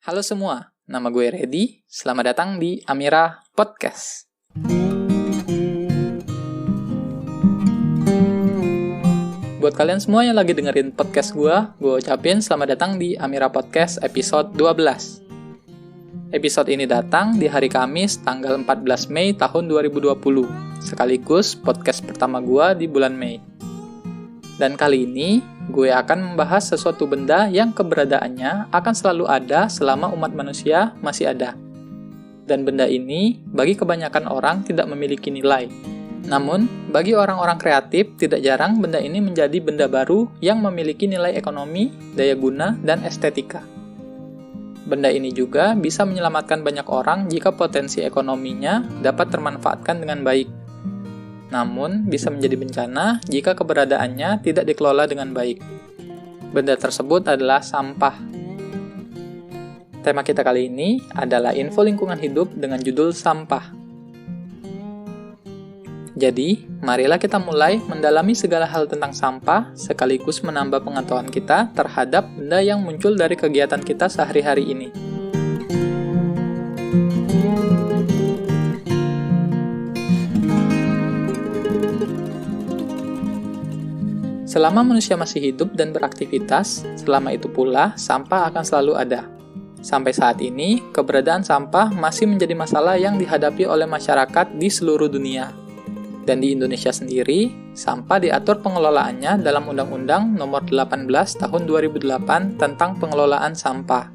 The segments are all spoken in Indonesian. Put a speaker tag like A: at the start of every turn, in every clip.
A: Halo semua, nama gue Reddy. Selamat datang di Amira Podcast. Buat kalian semua yang lagi dengerin podcast gue ucapin selamat datang di Amira Podcast episode 12. Episode ini datang di hari Kamis tanggal 14 Mei tahun 2020, sekaligus podcast pertama gue di bulan Mei. Dan kali ini, gue akan membahas sesuatu benda yang keberadaannya akan selalu ada selama umat manusia masih ada. Dan benda ini, bagi kebanyakan orang tidak memiliki nilai. Namun, bagi orang-orang kreatif, tidak jarang benda ini menjadi benda baru yang memiliki nilai ekonomi, daya guna, dan estetika. Benda ini juga bisa menyelamatkan banyak orang jika potensi ekonominya dapat termanfaatkan dengan baik. Namun, bisa menjadi bencana jika keberadaannya tidak dikelola dengan baik. Benda tersebut adalah sampah. Tema kita kali ini adalah info lingkungan hidup dengan judul sampah. Jadi, marilah kita mulai mendalami segala hal tentang sampah, sekaligus menambah pengetahuan kita terhadap benda yang muncul dari kegiatan kita sehari-hari ini. Selama manusia masih hidup dan beraktivitas, selama itu pula sampah akan selalu ada. Sampai saat ini, keberadaan sampah masih menjadi masalah yang dihadapi oleh masyarakat di seluruh dunia. Dan di Indonesia sendiri, sampah diatur pengelolaannya dalam Undang-Undang Nomor 18 Tahun 2008 tentang pengelolaan sampah,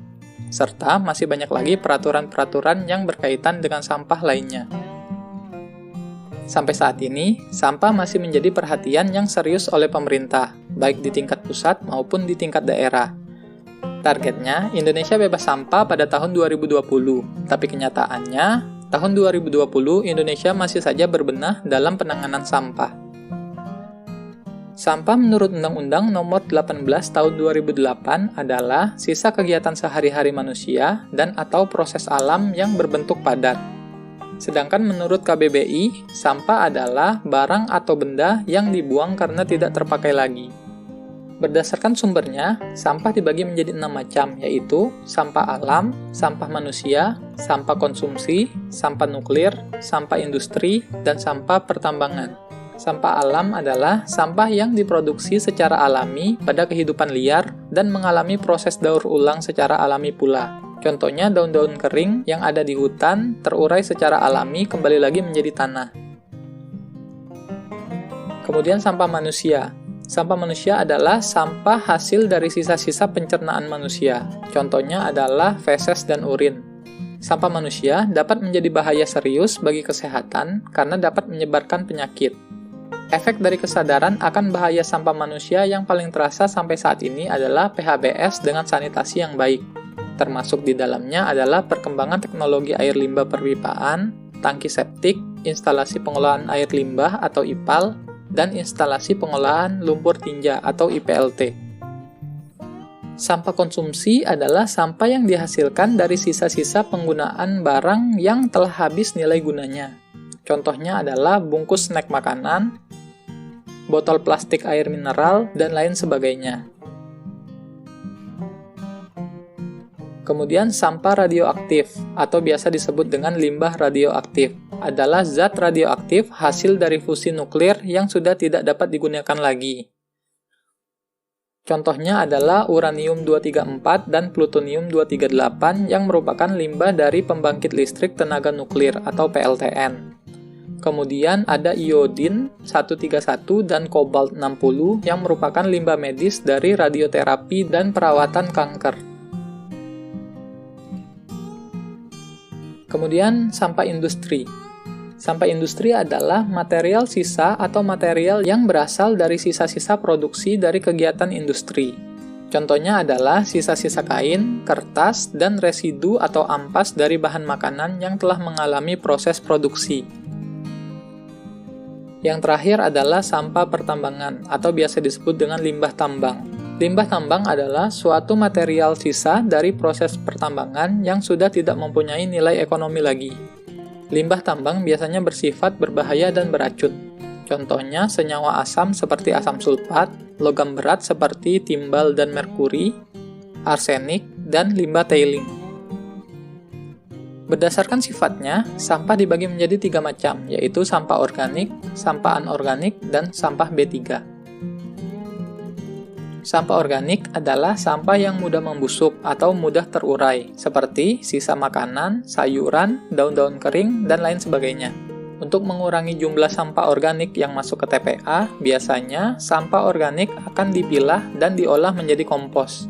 A: serta masih banyak lagi peraturan-peraturan yang berkaitan dengan sampah lainnya. Sampai saat ini, sampah masih menjadi perhatian yang serius oleh pemerintah, baik di tingkat pusat maupun di tingkat daerah. Targetnya, Indonesia bebas sampah pada tahun 2020, tapi kenyataannya, tahun 2020 Indonesia masih saja berbenah dalam penanganan sampah. Sampah menurut Undang-Undang Nomor 18 Tahun 2008 adalah sisa kegiatan sehari-hari manusia dan atau proses alam yang berbentuk padat. Sedangkan menurut KBBI, sampah adalah barang atau benda yang dibuang karena tidak terpakai lagi. Berdasarkan sumbernya, sampah dibagi menjadi 6 macam, yaitu sampah alam, sampah manusia, sampah konsumsi, sampah nuklir, sampah industri, dan sampah pertambangan. Sampah alam adalah sampah yang diproduksi secara alami pada kehidupan liar dan mengalami proses daur ulang secara alami pula. Contohnya daun-daun kering yang ada di hutan terurai secara alami kembali lagi menjadi tanah. Kemudian sampah manusia. Sampah manusia adalah sampah hasil dari sisa-sisa pencernaan manusia. Contohnya adalah feses dan urin. Sampah manusia dapat menjadi bahaya serius bagi kesehatan karena dapat menyebarkan penyakit. Efek dari kesadaran akan bahaya sampah manusia yang paling terasa sampai saat ini adalah PHBS dengan sanitasi yang baik. Termasuk di dalamnya adalah perkembangan teknologi air limbah perpipaan, tangki septik, instalasi pengolahan air limbah atau IPAL, dan instalasi pengolahan lumpur tinja atau IPLT. Sampah konsumsi adalah sampah yang dihasilkan dari sisa-sisa penggunaan barang yang telah habis nilai gunanya. Contohnya adalah bungkus snack makanan, botol plastik air mineral, dan lain sebagainya. Kemudian sampah radioaktif, atau biasa disebut dengan limbah radioaktif, adalah zat radioaktif hasil dari fusi nuklir yang sudah tidak dapat digunakan lagi. Contohnya adalah uranium-234 dan plutonium-238 yang merupakan limbah dari pembangkit listrik tenaga nuklir atau PLTN. Kemudian ada iodin-131 dan kobalt-60 yang merupakan limbah medis dari radioterapi dan perawatan kanker. Kemudian sampah industri. Sampah industri adalah material sisa atau material yang berasal dari sisa-sisa produksi dari kegiatan industri. Contohnya adalah sisa-sisa kain, kertas, dan residu atau ampas dari bahan makanan yang telah mengalami proses produksi. Yang terakhir adalah sampah pertambangan atau biasa disebut dengan limbah tambang. Limbah tambang adalah suatu material sisa dari proses pertambangan yang sudah tidak mempunyai nilai ekonomi lagi. Limbah tambang biasanya bersifat berbahaya dan beracun. Contohnya senyawa asam seperti asam sulfat, logam berat seperti timbal dan merkuri, arsenik, dan limbah tailing. Berdasarkan sifatnya, sampah dibagi menjadi 3 macam, yaitu sampah organik, sampah anorganik, dan sampah B3. Sampah organik adalah sampah yang mudah membusuk atau mudah terurai, seperti sisa makanan, sayuran, daun-daun kering, dan lain sebagainya. Untuk mengurangi jumlah sampah organik yang masuk ke TPA, biasanya sampah organik akan dipilah dan diolah menjadi kompos.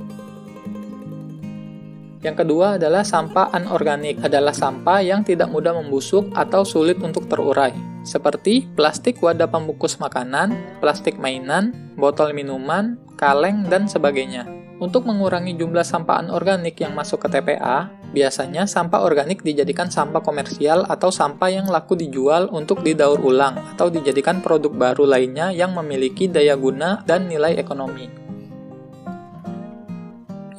A: Yang kedua adalah sampah anorganik, adalah sampah yang tidak mudah membusuk atau sulit untuk terurai, seperti plastik wadah pembungkus makanan, plastik mainan, botol minuman, kaleng, dan sebagainya. Untuk mengurangi jumlah sampah anorganik yang masuk ke TPA, biasanya sampah organik dijadikan sampah komersial atau sampah yang laku dijual untuk didaur ulang atau dijadikan produk baru lainnya yang memiliki daya guna dan nilai ekonomi.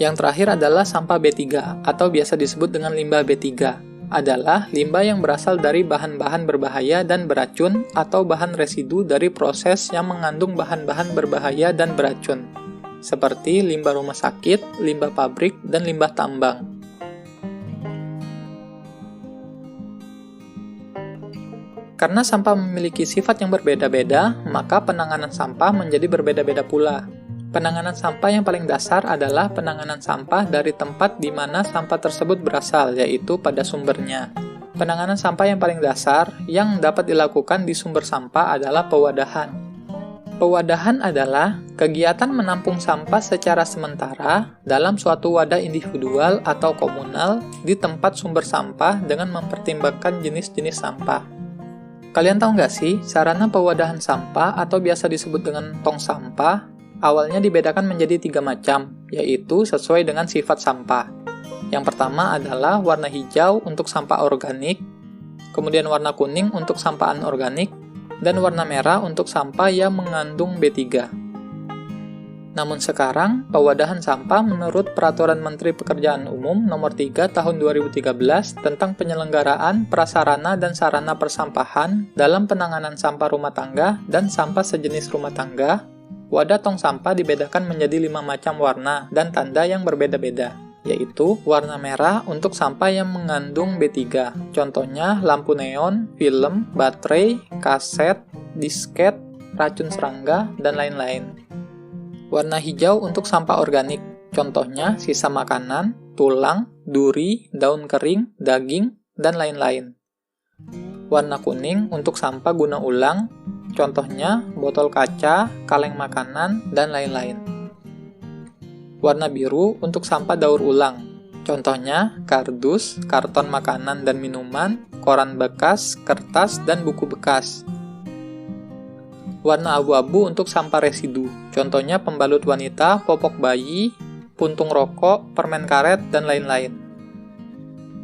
A: Yang terakhir adalah sampah B3 atau biasa disebut dengan limbah B3. Adalah limbah yang berasal dari bahan-bahan berbahaya dan beracun atau bahan residu dari proses yang mengandung bahan-bahan berbahaya dan beracun, seperti limbah rumah sakit, limbah pabrik, dan limbah tambang. Karena sampah memiliki sifat yang berbeda-beda, maka penanganan sampah menjadi berbeda-beda pula. Penanganan sampah yang paling dasar adalah penanganan sampah dari tempat di mana sampah tersebut berasal, yaitu pada sumbernya. Penanganan sampah yang paling dasar yang dapat dilakukan di sumber sampah adalah pewadahan. Pewadahan adalah kegiatan menampung sampah secara sementara dalam suatu wadah individual atau komunal di tempat sumber sampah dengan mempertimbangkan jenis-jenis sampah. Kalian tahu nggak sih, sarana pewadahan sampah atau biasa disebut dengan tong sampah, awalnya dibedakan menjadi 3 macam, yaitu sesuai dengan sifat sampah. Yang pertama adalah warna hijau untuk sampah organik, kemudian warna kuning untuk sampah anorganik, dan warna merah untuk sampah yang mengandung B3. Namun sekarang, pewadahan sampah menurut Peraturan Menteri Pekerjaan Umum Nomor 3 Tahun 2013 tentang penyelenggaraan prasarana dan sarana persampahan dalam penanganan sampah rumah tangga dan sampah sejenis rumah tangga, wadah tong sampah dibedakan menjadi 5 macam warna dan tanda yang berbeda-beda, yaitu warna merah untuk sampah yang mengandung B3, contohnya lampu neon, film, baterai, kaset, disket, racun serangga, dan lain-lain. Warna hijau untuk sampah organik, contohnya sisa makanan, tulang, duri, daun kering, daging, dan lain-lain. Warna kuning untuk sampah guna ulang, contohnya botol kaca, kaleng makanan, dan lain-lain. Warna biru untuk sampah daur ulang, contohnya kardus, karton makanan dan minuman, koran bekas, kertas, dan buku bekas. Warna abu-abu untuk sampah residu, contohnya pembalut wanita, popok bayi, puntung rokok, permen karet, dan lain-lain.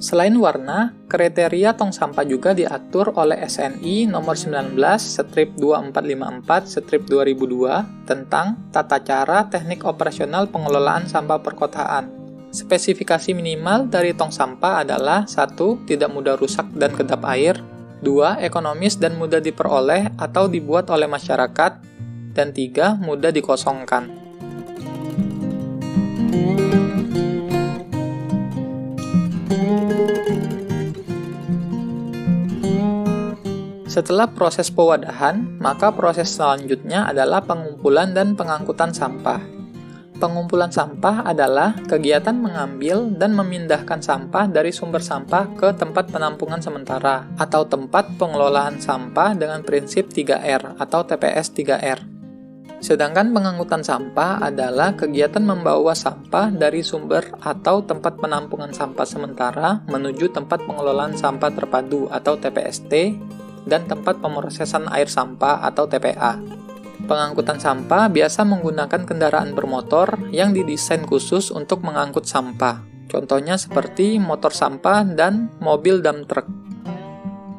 A: Selain warna, kriteria tong sampah juga diatur oleh SNI nomor 19/2454/2002 tentang tata cara teknik operasional pengelolaan sampah perkotaan. Spesifikasi minimal dari tong sampah adalah 1. Tidak mudah rusak dan kedap air, 2. Ekonomis dan mudah diperoleh atau dibuat oleh masyarakat, dan 3. Mudah dikosongkan. Setelah proses pewadahan, maka proses selanjutnya adalah pengumpulan dan pengangkutan sampah. Pengumpulan sampah adalah kegiatan mengambil dan memindahkan sampah dari sumber sampah ke tempat penampungan sementara atau tempat pengelolaan sampah dengan prinsip 3R atau TPS 3R. Sedangkan pengangkutan sampah adalah kegiatan membawa sampah dari sumber atau tempat penampungan sampah sementara menuju tempat pengelolaan sampah terpadu atau TPST dan tempat pemrosesan air sampah atau TPA. Pengangkutan sampah biasa menggunakan kendaraan bermotor yang didesain khusus untuk mengangkut sampah. Contohnya seperti motor sampah dan mobil dump truck.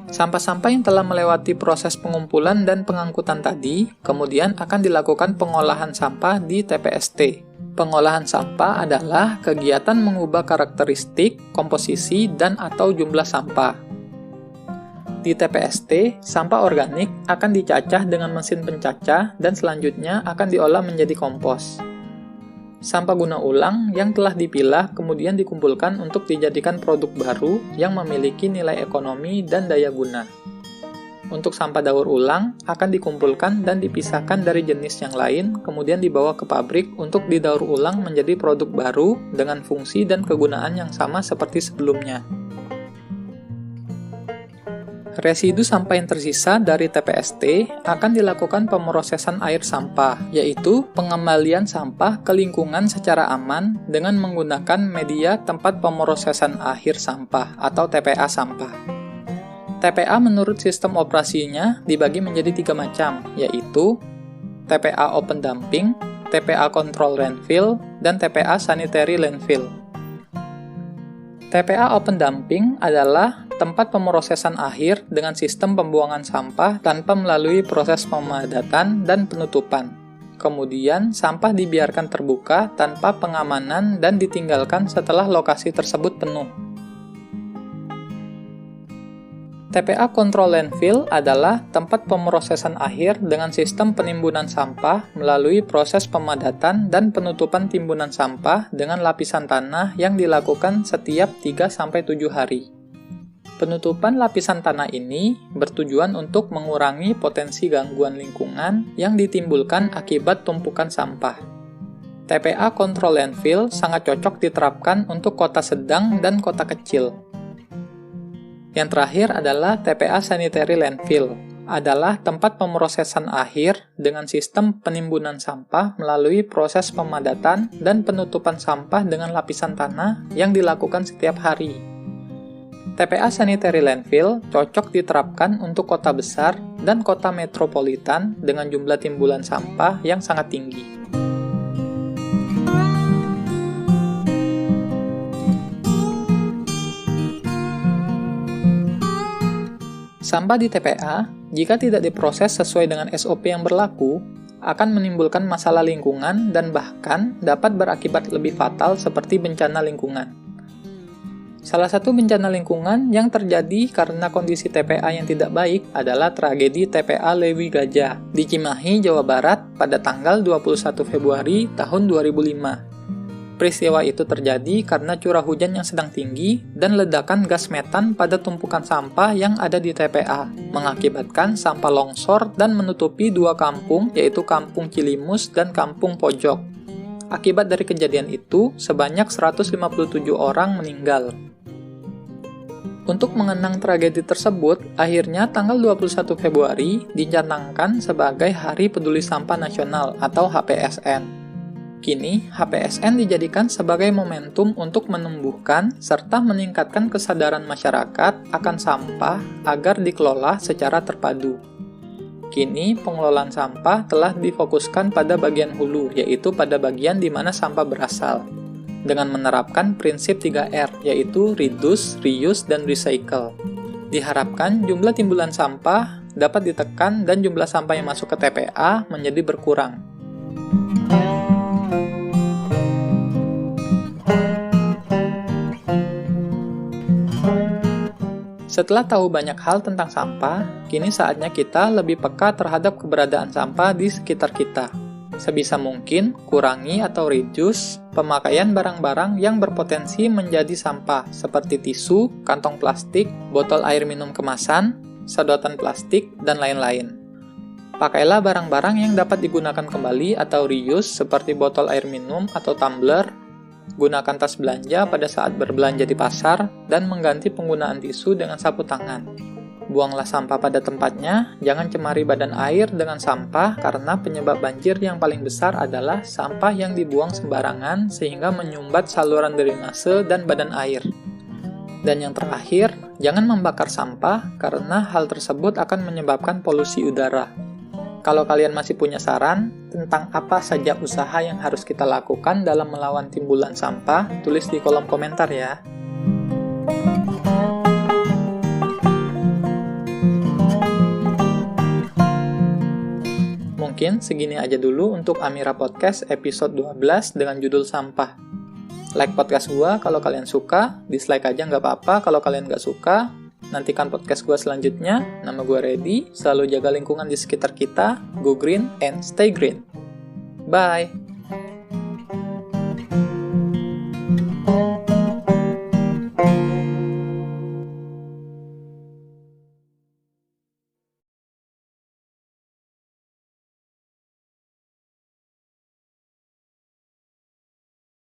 A: Sampah-sampah yang telah melewati proses pengumpulan dan pengangkutan tadi, kemudian akan dilakukan pengolahan sampah di TPST. Pengolahan sampah adalah kegiatan mengubah karakteristik, komposisi, dan atau jumlah sampah. Di TPST, sampah organik akan dicacah dengan mesin pencacah dan selanjutnya akan diolah menjadi kompos. Sampah guna ulang yang telah dipilah kemudian dikumpulkan untuk dijadikan produk baru yang memiliki nilai ekonomi dan daya guna. Untuk sampah daur ulang akan dikumpulkan dan dipisahkan dari jenis yang lain, kemudian dibawa ke pabrik untuk didaur ulang menjadi produk baru dengan fungsi dan kegunaan yang sama seperti sebelumnya. Residu sampah yang tersisa dari TPST akan dilakukan pemrosesan air sampah, yaitu pengembalian sampah ke lingkungan secara aman dengan menggunakan media tempat pemrosesan akhir sampah atau TPA sampah. TPA menurut sistem operasinya dibagi menjadi 3 macam, yaitu TPA Open Dumping, TPA Control Landfill, dan TPA Sanitary Landfill. TPA Open Dumping adalah tempat pemrosesan akhir dengan sistem pembuangan sampah tanpa melalui proses pemadatan dan penutupan. Kemudian, sampah dibiarkan terbuka tanpa pengamanan dan ditinggalkan setelah lokasi tersebut penuh. TPA Control Landfill adalah tempat pemrosesan akhir dengan sistem penimbunan sampah melalui proses pemadatan dan penutupan timbunan sampah dengan lapisan tanah yang dilakukan setiap 3-7 hari. Penutupan lapisan tanah ini bertujuan untuk mengurangi potensi gangguan lingkungan yang ditimbulkan akibat tumpukan sampah. TPA Control Landfill sangat cocok diterapkan untuk kota sedang dan kota kecil. Yang terakhir adalah TPA Sanitary Landfill, adalah tempat pemrosesan akhir dengan sistem penimbunan sampah melalui proses pemadatan dan penutupan sampah dengan lapisan tanah yang dilakukan setiap hari. TPA Sanitary Landfill cocok diterapkan untuk kota besar dan kota metropolitan dengan jumlah timbulan sampah yang sangat tinggi. Sampah di TPA, jika tidak diproses sesuai dengan SOP yang berlaku, akan menimbulkan masalah lingkungan dan bahkan dapat berakibat lebih fatal seperti bencana lingkungan. Salah satu bencana lingkungan yang terjadi karena kondisi TPA yang tidak baik adalah tragedi TPA Lewi Gajah di Cimahi, Jawa Barat pada tanggal 21 Februari tahun 2005. Peristiwa itu terjadi karena curah hujan yang sedang tinggi dan ledakan gas metan pada tumpukan sampah yang ada di TPA, mengakibatkan sampah longsor dan menutupi 2 kampung, yaitu Kampung Cilimus dan Kampung Pojok. Akibat dari kejadian itu, sebanyak 157 orang meninggal. Untuk mengenang tragedi tersebut, akhirnya tanggal 21 Februari dicanangkan sebagai Hari Peduli Sampah Nasional atau HPSN. Kini, HPSN dijadikan sebagai momentum untuk menumbuhkan serta meningkatkan kesadaran masyarakat akan sampah agar dikelola secara terpadu. Kini, pengelolaan sampah telah difokuskan pada bagian hulu, yaitu pada bagian di mana sampah berasal, dengan menerapkan prinsip 3R, yaitu Reduce, Reuse, dan Recycle. Diharapkan jumlah timbulan sampah dapat ditekan dan jumlah sampah yang masuk ke TPA menjadi berkurang. Setelah tahu banyak hal tentang sampah, kini saatnya kita lebih peka terhadap keberadaan sampah di sekitar kita. Sebisa mungkin, kurangi atau reduce pemakaian barang-barang yang berpotensi menjadi sampah, seperti tisu, kantong plastik, botol air minum kemasan, sedotan plastik, dan lain-lain. Pakailah barang-barang yang dapat digunakan kembali atau reuse, seperti botol air minum atau tumbler. Gunakan tas belanja pada saat berbelanja di pasar, dan mengganti penggunaan tisu dengan sapu tangan. Buanglah sampah pada tempatnya, jangan cemari badan air dengan sampah karena penyebab banjir yang paling besar adalah sampah yang dibuang sembarangan sehingga menyumbat saluran drainase dan badan air. Dan yang terakhir, jangan membakar sampah karena hal tersebut akan menyebabkan polusi udara. Kalau kalian masih punya saran tentang apa saja usaha yang harus kita lakukan dalam melawan timbulan sampah, tulis di kolom komentar ya. Mungkin segini aja dulu untuk Amira Podcast episode 12 dengan judul Sampah. Like podcast gua kalau kalian suka, dislike aja nggak apa-apa kalau kalian nggak suka. Nantikan podcast gue selanjutnya. Nama gue Reddy. Selalu jaga lingkungan di sekitar kita. Go green and stay green. Bye.